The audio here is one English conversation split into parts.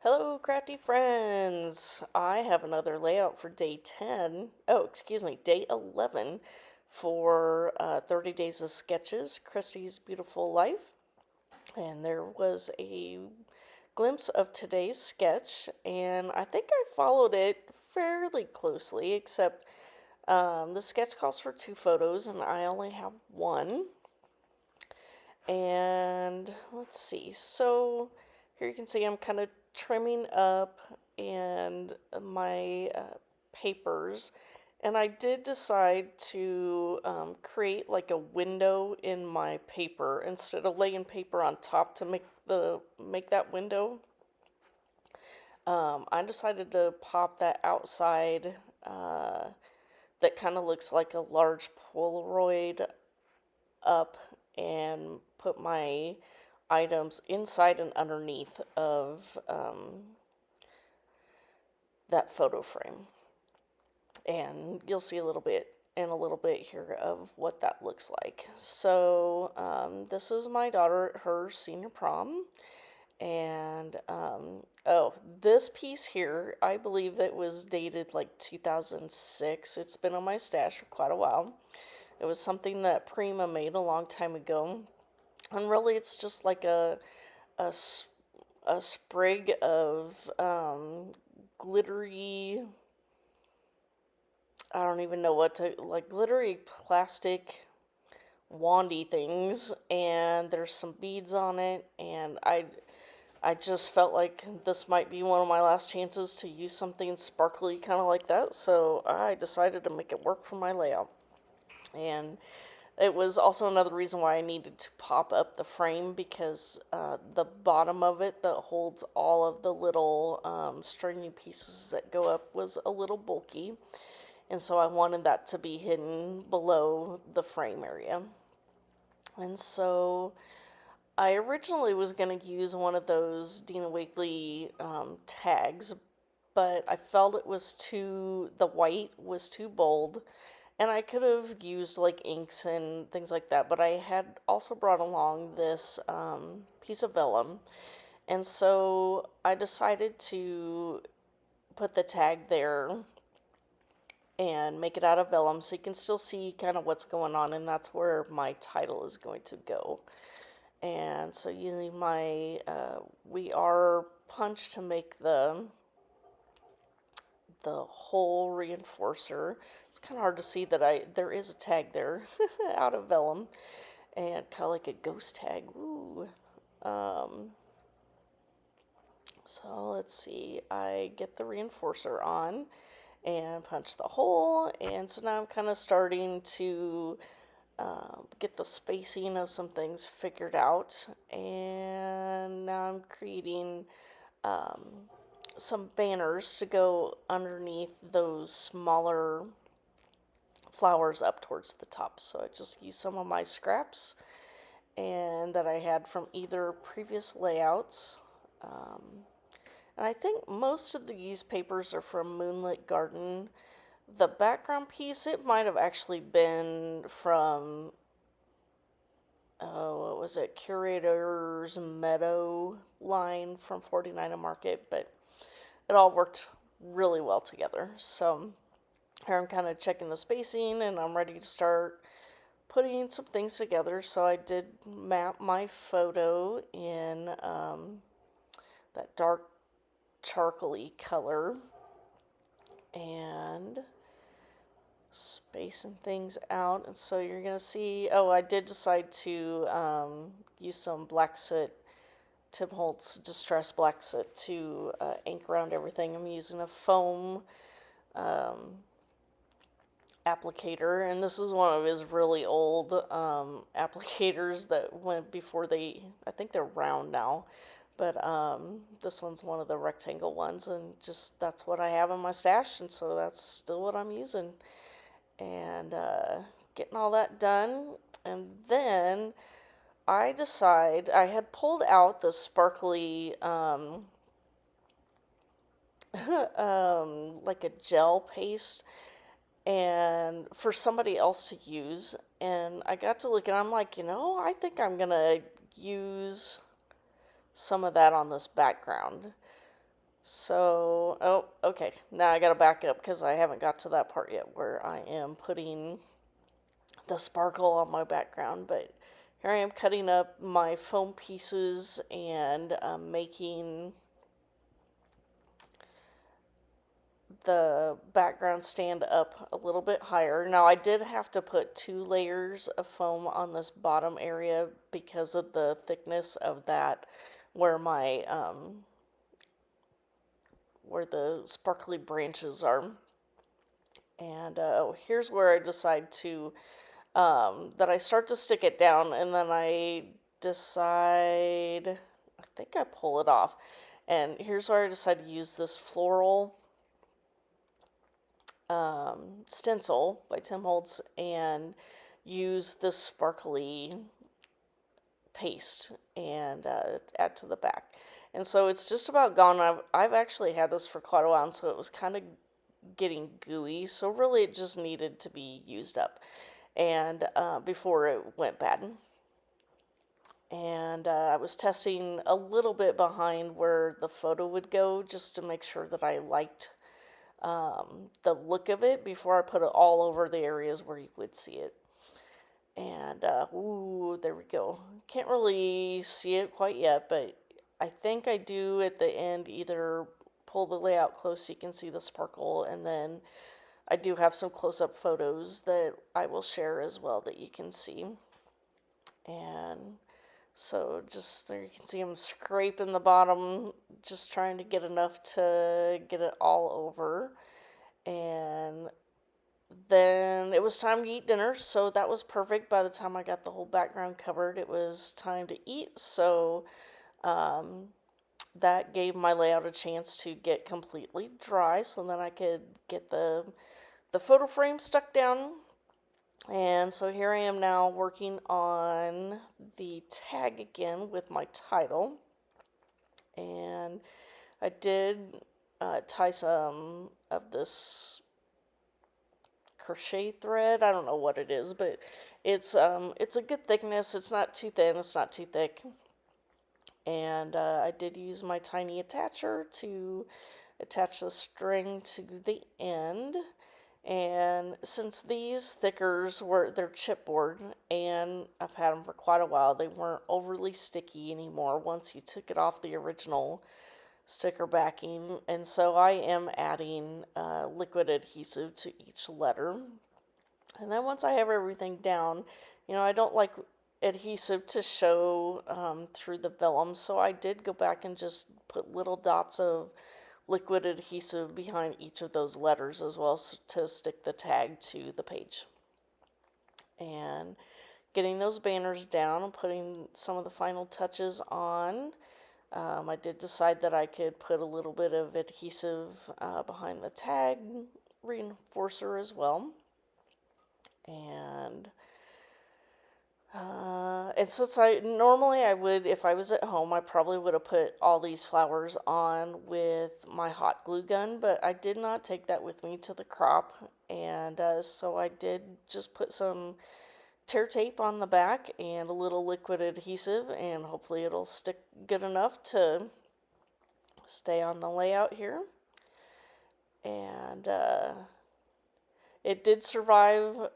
Hello, crafty friends! I have another layout for day 10. Oh, excuse me, day 11 for 30 Days of Sketches, Christy's Beautiful Life. And there was a glimpse of today's sketch, and I think I followed it fairly closely, except the sketch calls for two photos, and I only have one. And let's see, so here you can see I'm kind of trimming up and my papers, and I did decide to create like a window in my paper instead of laying paper on top to make that window. I decided to pop that outside that kind of looks like a large Polaroid up and put my items inside and underneath of that photo frame. And you'll see a little bit here of what that looks like. So this is my daughter at her senior prom. And oh, this piece here, I believe that was dated like 2006. It's been on my stash for quite a while. It was something that Prima made a long time ago. And really, it's just like a, a sprig of glittery, I don't even know what to, like glittery plastic wandy things. And there's some beads on it. And I just felt like this might be one of my last chances to use something sparkly kind of like that. So I decided to make it work for my layout. And it was also another reason why I needed to pop up the frame, because the bottom of it that holds all of the little stringy pieces that go up was a little bulky. And so I wanted that to be hidden below the frame area. And so I originally was going to use one of those Dina Wakley tags, but I felt the white was too bold, and I could have used like inks and things like that, but I had also brought along this piece of vellum, and so I decided to put the tag there and make it out of vellum so you can still see kind of what's going on, and that's where my title is going to go. And so using my We Are punch to make the whole reinforcer. It's kind of hard to see that there is a tag there out of vellum, and kind of like a ghost tag. Ooh. So let's see. I get the reinforcer on and punch the hole, and so now I'm kind of starting to get the spacing of some things figured out, and now I'm creating some banners to go underneath those smaller flowers up towards the top. So I just used some of my scraps and that I had from either previous layouts. And I think most of these papers are from Moonlit Garden. The background piece, it might have actually been from, what was it, Curator's Meadow line from 49 and Market, but it all worked really well together. So here I'm kind of checking the spacing, and I'm ready to start putting some things together. So I did map my photo in that dark charcoaly color and spacing things out. And so you're gonna see, oh, I did decide to use some black soot, Tim Holtz Distress Black Soot, to ink around everything. I'm using a foam applicator, and this is one of his really old applicators that went before I think they're round now, but this one's one of the rectangle ones, and just that's what I have in my stash, and so that's still what I'm using. And getting all that done, and then I had pulled out the sparkly like a gel paste, and for somebody else to use. And I got to look, and I'm like, I think I'm gonna use some of that on this background. So, oh, okay. Now I gotta back up because I haven't got to that part yet where I am putting the sparkle on my background. But here I am cutting up my foam pieces and making the background stand up a little bit higher. Now I did have to put 2 layers of foam on this bottom area because of the thickness of that where my where the sparkly branches are. And here's where I decide to that I start to stick it down, and then I decide, I think I pull it off. And here's where I decide to use this floral stencil by Tim Holtz and use this sparkly paste and add to the back. And so it's just about gone. I've actually had this for quite a while, and so it was kind of getting gooey. So really, it just needed to be used up, and before it went bad. And I was testing a little bit behind where the photo would go just to make sure that I liked the look of it before I put it all over the areas where you would see it. And, ooh, there we go. Can't really see it quite yet, but I think I do at the end either pull the layout close so you can see the sparkle, and then I do have some close-up photos that I will share as well that you can see. And so just there you can see I'm scraping the bottom, just trying to get enough to get it all over. And then it was time to eat dinner, so that was perfect. By the time I got the whole background covered, it was time to eat. So that gave my layout a chance to get completely dry, so then I could get the photo frame stuck down. And so here I am now working on the tag again with my title. And I did tie some of this crochet thread. I don't know what it is, but it's a good thickness. It's not too thin, it's not too thick. And I did use my tiny attacher to attach the string to the end. And since these thickers they're chipboard and I've had them for quite a while, they weren't overly sticky anymore once you took it off the original sticker backing. And so I am adding liquid adhesive to each letter. And then once I have everything down, I don't like adhesive to show through the vellum, so I did go back and just put little dots of liquid adhesive behind each of those letters as well to stick the tag to the page. And getting those banners down and putting some of the final touches on. I did decide that I could put a little bit of adhesive behind the tag reinforcer as well. And since I would, if I was at home, I probably would have put all these flowers on with my hot glue gun, but I did not take that with me to the crop, and so I did just put some tear tape on the back and a little liquid adhesive, and hopefully it'll stick good enough to stay on the layout here. And it did survive.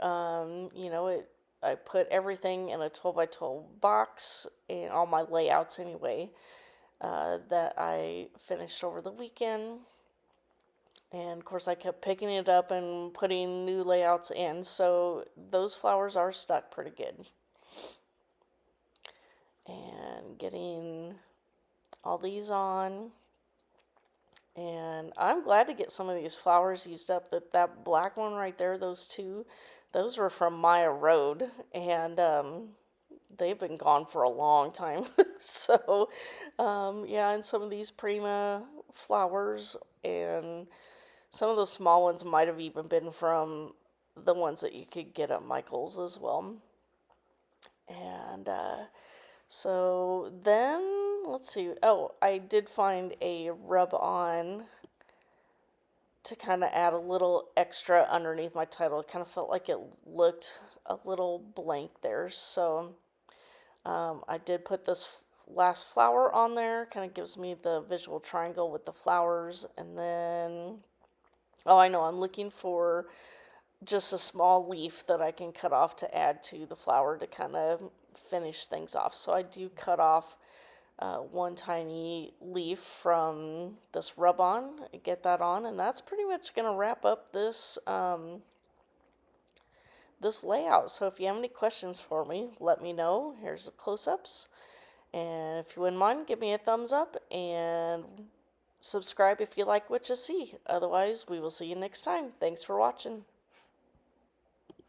I put everything in a 12 by 12 box, and all my layouts anyway, that I finished over the weekend. And of course I kept picking it up and putting new layouts in, so those flowers are stuck pretty good. And getting all these on. And I'm glad to get some of these flowers used up. That black one right there, those two, those were from Maya Road, and they've been gone for a long time. So, yeah, and some of these Prima flowers, and some of those small ones might have even been from the ones that you could get at Michael's as well. And so then, let's see. Oh, I did find a rub-on to kind of add a little extra underneath my title. It kind of felt like it looked a little blank there. So I did put this last flower on there. Kind of gives me the visual triangle with the flowers. And then, oh, I know, I'm looking for just a small leaf that I can cut off to add to the flower to kind of finish things off. So I do cut off one tiny leaf from this rub-on, get that on, and that's pretty much going to wrap up this layout. So if you have any questions for me, let me know. Here's the close-ups. And if you wouldn't mind, give me a thumbs up and subscribe if you like what you see. Otherwise, we will see you next time. Thanks for watching.